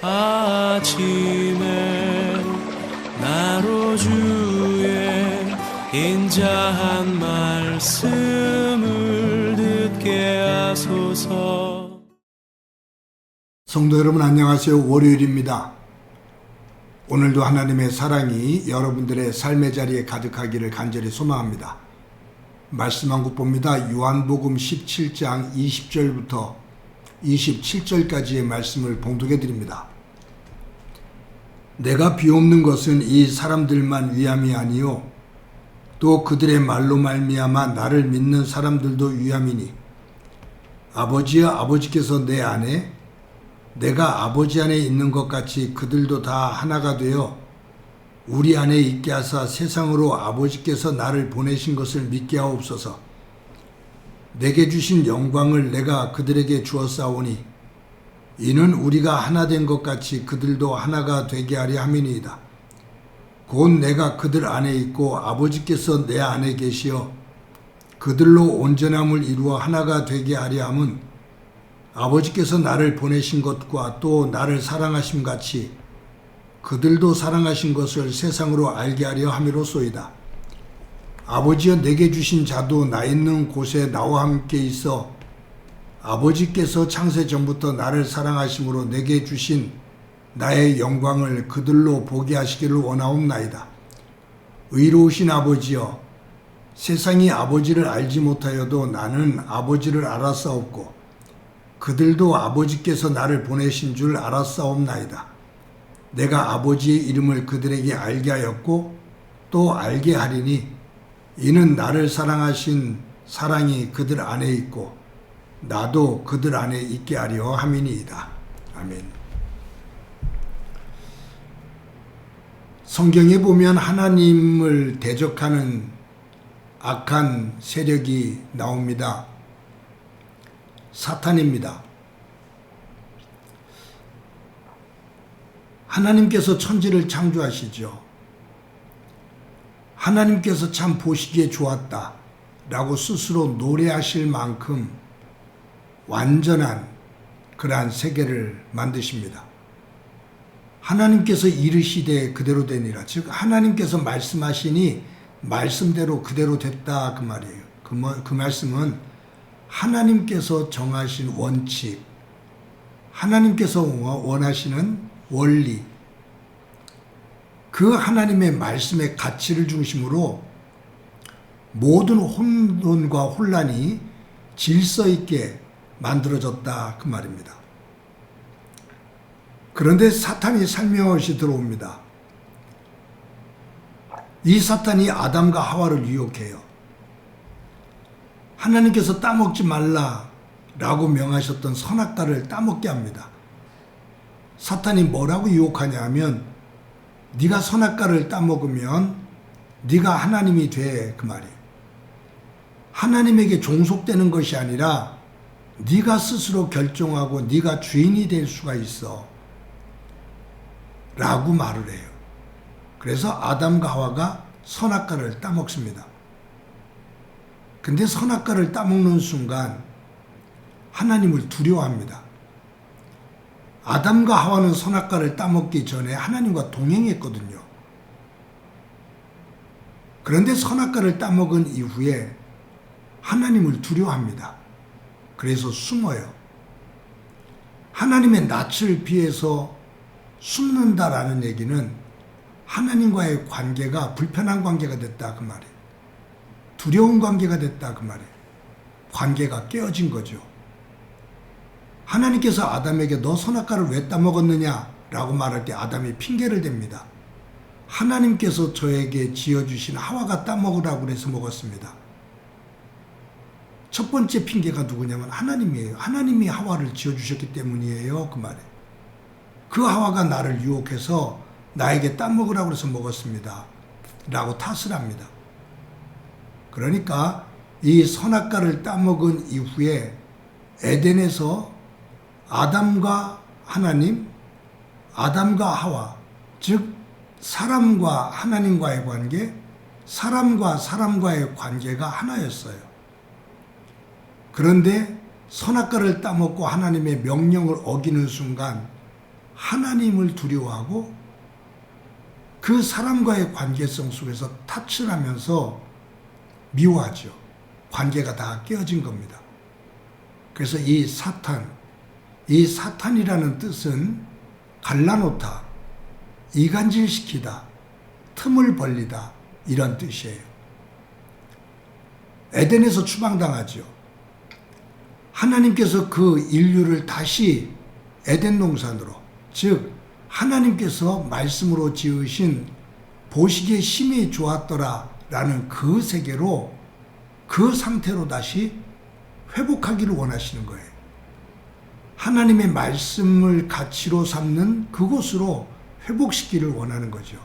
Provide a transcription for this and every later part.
아침에 나로 주의 인자한 말씀을 듣게 하소서. 성도 여러분 안녕하세요. 월요일입니다. 오늘도 하나님의 사랑이 여러분들의 삶의 자리에 가득하기를 간절히 소망합니다. 말씀 한 곳 봅니다. 요한복음 17장 20절부터 27절까지의 말씀을 봉독해 드립니다. 내가 비옵는 것은 이 사람들만 위함이 아니요 또 그들의 말로 말미암아 나를 믿는 사람들도 위함이니 아버지여 아버지께서 내 안에 내가 아버지 안에 있는 것 같이 그들도 다 하나가 되어 우리 안에 있게 하사 세상으로 아버지께서 나를 보내신 것을 믿게 하옵소서. 내게 주신 영광을 내가 그들에게 주었사오니 이는 우리가 하나 된 것 같이 그들도 하나가 되게 하려 함이니이다. 곧 내가 그들 안에 있고 아버지께서 내 안에 계시어 그들로 온전함을 이루어 하나가 되게 하려 함은 아버지께서 나를 보내신 것과 또 나를 사랑하심 같이 그들도 사랑하신 것을 세상으로 알게 하려 함이로소이다. 아버지여 내게 주신 자도 나 있는 곳에 나와 함께 있어 아버지께서 창세 전부터 나를 사랑하심으로 내게 주신 나의 영광을 그들로 보게 하시기를 원하옵나이다. 의로우신 아버지여 세상이 아버지를 알지 못하여도 나는 아버지를 알았사옵고 그들도 아버지께서 나를 보내신 줄 알았사옵나이다. 내가 아버지의 이름을 그들에게 알게 하였고 또 알게 하리니 이는 나를 사랑하신 사랑이 그들 안에 있고 나도 그들 안에 있게 하려 함이니이다. 아멘. 성경에 보면 하나님을 대적하는 악한 세력이 나옵니다. 사탄입니다. 하나님께서 천지를 창조하시죠. 하나님께서 참 보시기에 좋았다 라고 스스로 노래하실 만큼 완전한 그러한 세계를 만드십니다. 하나님께서 이르시되 그대로 되니라. 즉 하나님께서 말씀하시니 말씀대로 그대로 됐다 그 말이에요. 그 말씀은 하나님께서 정하신 원칙, 하나님께서 원하시는 원리, 그 하나님의 말씀의 가치를 중심으로 모든 혼돈과 혼란이 질서 있게 만들어졌다 그 말입니다. 그런데 사탄이 살며시 들어옵니다. 이 사탄이 아담과 하와를 유혹해요. 하나님께서 따먹지 말라라고 명하셨던 선악과를 따먹게 합니다. 사탄이 뭐라고 유혹하냐 하면 네가 선악과를 따먹으면 네가 하나님이 돼 그 말이에요. 하나님에게 종속되는 것이 아니라 네가 스스로 결정하고 네가 주인이 될 수가 있어 라고 말을 해요. 그래서 아담과 하와가 선악과를 따먹습니다. 근데 선악과를 따먹는 순간 하나님을 두려워합니다. 아담과 하와는 선악과를 따먹기 전에 하나님과 동행했거든요. 그런데 선악과를 따먹은 이후에 하나님을 두려워합니다. 그래서 숨어요. 하나님의 낯을 피해서 숨는다라는 얘기는 하나님과의 관계가 불편한 관계가 됐다 그 말이에요. 두려운 관계가 됐다 그 말이에요. 관계가 깨어진 거죠. 하나님께서 아담에게 너 선악과를 왜 따먹었느냐 라고 말할 때 아담이 핑계를 댑니다. 하나님께서 저에게 지어주신 하와가 따먹으라고 그래서 먹었습니다. 첫 번째 핑계가 누구냐면 하나님이에요. 하나님이 하와를 지어주셨기 때문이에요 그 말이에요. 그 하와가 나를 유혹해서 나에게 따먹으라고 해서 먹었습니다 라고 탓을 합니다. 그러니까 이 선악과를 따먹은 이후에 에덴에서 아담과 하나님, 아담과 하와, 즉 사람과 하나님과의 관계, 사람과 사람과의 관계가 하나였어요. 그런데 선악과를 따먹고 하나님의 명령을 어기는 순간 하나님을 두려워하고 그 사람과의 관계성 속에서 타출하면서 미워하죠. 관계가 다 깨어진 겁니다. 그래서 이 사탄이라는 뜻은 갈라놓다, 이간질시키다, 틈을 벌리다 이런 뜻이에요. 에덴에서 추방당하죠. 하나님께서 그 인류를 다시 에덴 동산으로, 즉 하나님께서 말씀으로 지으신 보시기에 심히 좋았더라라는 그 세계로, 그 상태로 다시 회복하기를 원하시는 거예요. 하나님의 말씀을 가치로 삼는 그곳으로 회복시키기를 원하는 거죠.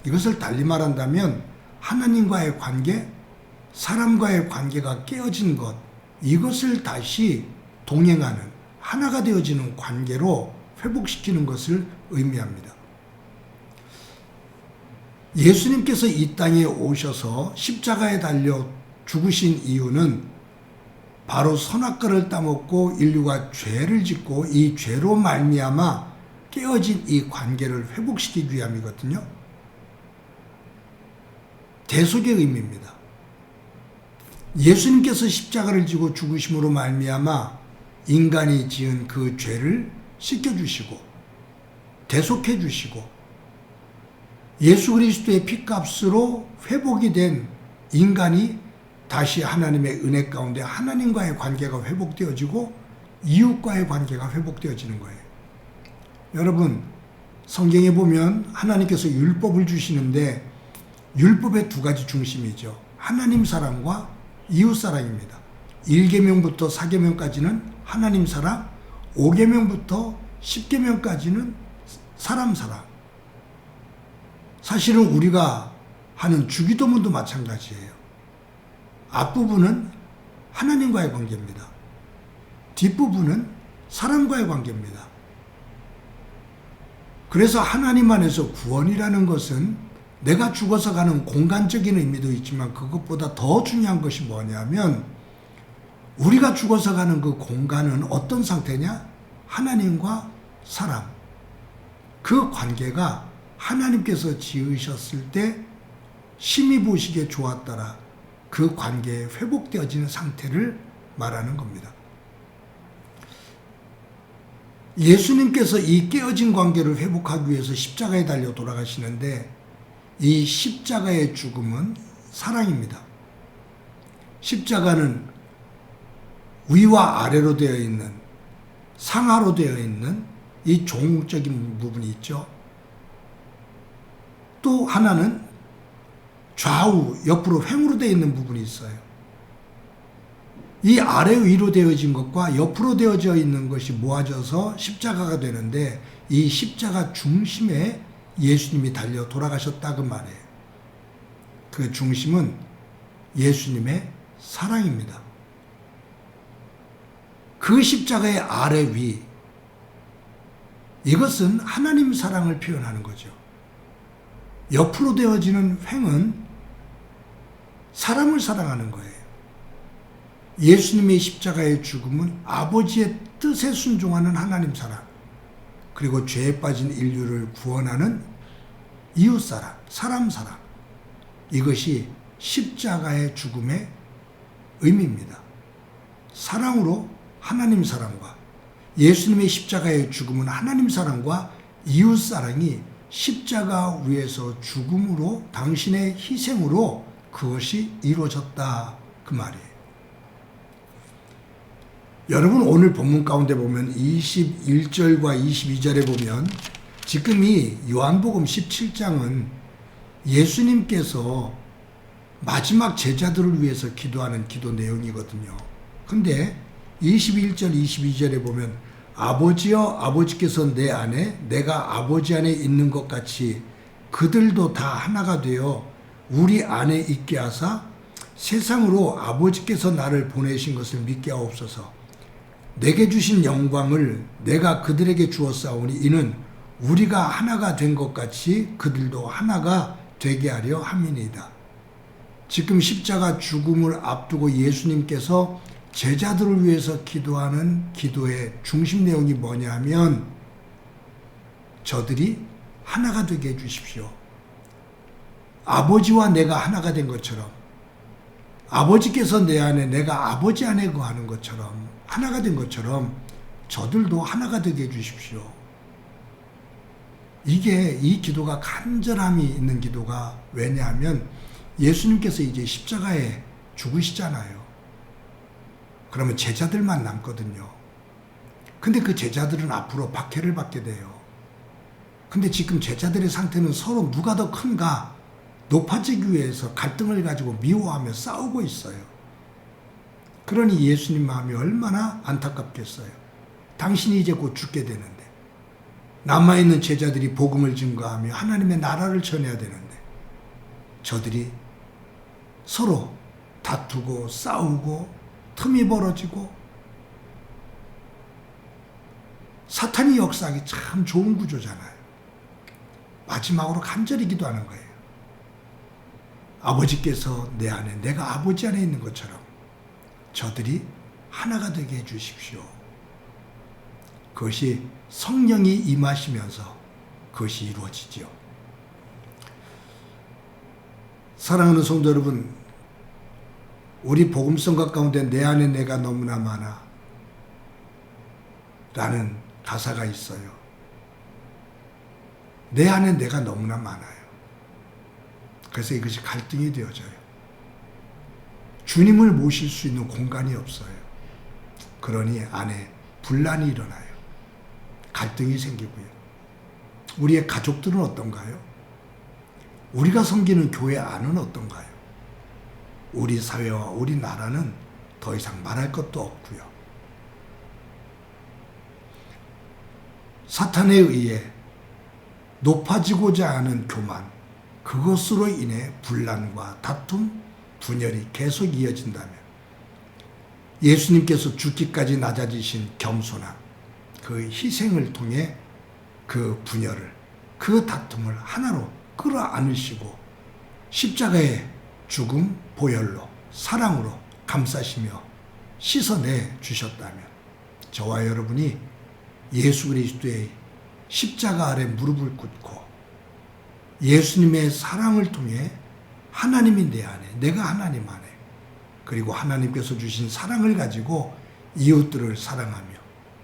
이것을 달리 말한다면 하나님과의 관계, 사람과의 관계가 깨어진 것, 이것을 다시 동행하는, 하나가 되어지는 관계로 회복시키는 것을 의미합니다. 예수님께서 이 땅에 오셔서 십자가에 달려 죽으신 이유는 바로 선악과를 따먹고 인류가 죄를 짓고 이 죄로 말미암아 깨어진 이 관계를 회복시키기 위함이거든요. 대속의 의미입니다. 예수님께서 십자가를 지고 죽으심으로 말미암아 인간이 지은 그 죄를 씻겨주시고 대속해 주시고 예수 그리스도의 피값으로 회복이 된 인간이 다시 하나님의 은혜 가운데 하나님과의 관계가 회복되어지고 이웃과의 관계가 회복되어지는 거예요. 여러분, 성경에 보면 하나님께서 율법을 주시는데 율법의 두 가지 중심이죠. 하나님 사랑과 이웃 사랑입니다. 1계명부터 4계명까지는 하나님 사랑, 5계명부터 10계명까지는 사람 사랑. 사실은 우리가 하는 주기도문도 마찬가지예요. 앞부분은 하나님과의 관계입니다. 뒷부분은 사람과의 관계입니다. 그래서 하나님 안에서 구원이라는 것은 내가 죽어서 가는 공간적인 의미도 있지만 그것보다 더 중요한 것이 뭐냐면 우리가 죽어서 가는 그 공간은 어떤 상태냐? 하나님과 사람. 그 관계가 하나님께서 지으셨을 때 심히 보시기에 좋았더라. 그 관계에 회복되어지는 상태를 말하는 겁니다. 예수님께서 이 깨어진 관계를 회복하기 위해서 십자가에 달려 돌아가시는데 이 십자가의 죽음은 사랑입니다. 십자가는 위와 아래로 되어 있는, 상하로 되어 있는 이 종적인 부분이 있죠. 또 하나는 좌우, 옆으로 횡으로 되어 있는 부분이 있어요. 이 아래 위로 되어진 것과 옆으로 되어져 있는 것이 모아져서 십자가가 되는데 이 십자가 중심에 예수님이 달려 돌아가셨다 그 말이에요. 그 중심은 예수님의 사랑입니다. 그 십자가의 아래 위, 이것은 하나님 사랑을 표현하는 거죠. 옆으로 되어지는 횡은 사람을 사랑하는 거예요. 예수님의 십자가의 죽음은 아버지의 뜻에 순종하는 하나님 사랑, 그리고 죄에 빠진 인류를 구원하는 이웃사랑, 사람 사랑, 이것이 십자가의 죽음의 의미입니다. 사랑으로 하나님 사랑과 예수님의 십자가의 죽음은 하나님 사랑과 이웃 사랑이 십자가 위에서 죽음으로 당신의 희생으로 그것이 이루어졌다 그 말이에요. 여러분 오늘 본문 가운데 보면 21절과 22절에 보면 지금 이 요한복음 17장은 예수님께서 마지막 제자들을 위해서 기도하는 기도 내용이거든요. 근데 21절 22절에 보면 아버지여 아버지께서 내 안에 내가 아버지 안에 있는 것 같이 그들도 다 하나가 되어 우리 안에 있게 하사 세상으로 아버지께서 나를 보내신 것을 믿게 하옵소서. 내게 주신 영광을 내가 그들에게 주었사오니 이는 우리가 하나가 된 것 같이 그들도 하나가 되게 하려 함이니이다. 지금 십자가 죽음을 앞두고 예수님께서 제자들을 위해서 기도하는 기도의 중심 내용이 뭐냐면 저들이 하나가 되게 해주십시오. 아버지와 내가 하나가 된 것처럼, 아버지께서 내 안에 내가 아버지 안에 거하는 것처럼, 하나가 된 것처럼 저들도 하나가 되게 해주십시오. 이 기도가 간절함이 있는 기도가 왜냐하면 예수님께서 이제 십자가에 죽으시잖아요. 그러면 제자들만 남거든요. 근데 그 제자들은 앞으로 박해를 받게 돼요. 근데 지금 제자들의 상태는 서로 누가 더 큰가 높아지기 위해서 갈등을 가지고 미워하며 싸우고 있어요. 그러니 예수님 마음이 얼마나 안타깝겠어요. 당신이 이제 곧 죽게 되는데 남아있는 제자들이 복음을 증거하며 하나님의 나라를 전해야 되는데 저들이 서로 다투고 싸우고 틈이 벌어지고 사탄이 역사하기 참 좋은 구조잖아요. 마지막으로 간절히 기도하는 거예요. 아버지께서 내 안에 내가 아버지 안에 있는 것처럼 저들이 하나가 되게 해주십시오. 그것이 성령이 임하시면서 그것이 이루어지죠. 사랑하는 성도 여러분, 우리 복음성가 가운데 내 안에 내가 너무나 많아 라는 가사가 있어요. 내 안에 내가 너무나 많아요. 그래서 이것이 갈등이 되어져요. 주님을 모실 수 있는 공간이 없어요. 그러니 안에 분란이 일어나요. 갈등이 생기고요. 우리의 가족들은 어떤가요? 우리가 섬기는 교회 안은 어떤가요? 우리 사회와 우리 나라는 더 이상 말할 것도 없고요. 사탄에 의해 높아지고자 하는 교만, 그것으로 인해 분란과 다툼, 분열이 계속 이어진다면 예수님께서 죽기까지 낮아지신 겸손함, 그 희생을 통해 그 분열을, 그 다툼을 하나로 끌어안으시고 십자가의 죽음, 보혈로, 사랑으로 감싸시며 씻어내 주셨다면 저와 여러분이 예수 그리스도의 십자가 아래 무릎을 꿇고 예수님의 사랑을 통해 하나님이 내 안에, 내가 하나님 안에, 그리고 하나님께서 주신 사랑을 가지고 이웃들을 사랑하며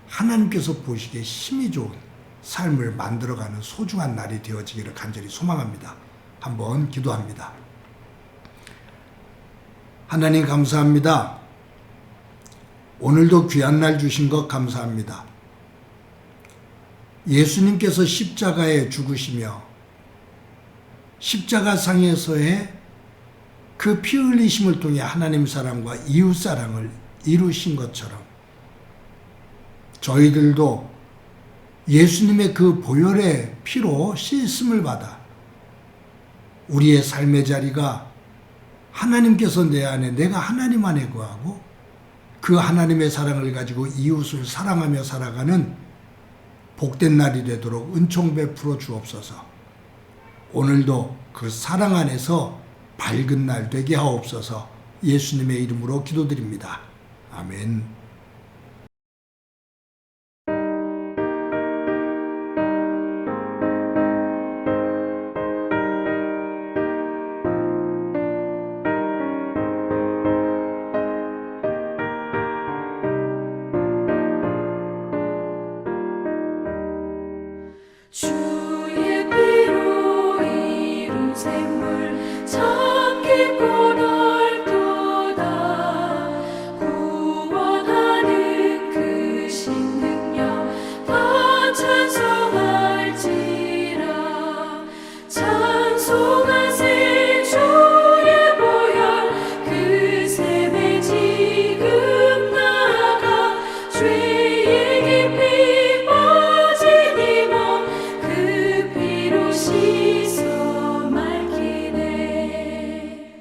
하나님께서 보시기에 힘이 좋은 삶을 만들어가는 소중한 날이 되어지기를 간절히 소망합니다. 한번 기도합니다. 하나님 감사합니다. 오늘도 귀한 날 주신 것 감사합니다. 예수님께서 십자가에 죽으시며 십자가상에서의 그 피 흘리심을 통해 하나님 사랑과 이웃 사랑을 이루신 것처럼 저희들도 예수님의 그 보혈의 피로 씻음을 받아 우리의 삶의 자리가 하나님께서 내 안에, 내가 하나님 안에 거하고 그 하나님의 사랑을 가지고 이웃을 사랑하며 살아가는 복된 날이 되도록 은총 베풀어 주옵소서. 오늘도 그 사랑 안에서 밝은 날 되게 하옵소서. 예수님의 이름으로 기도드립니다. 아멘. 주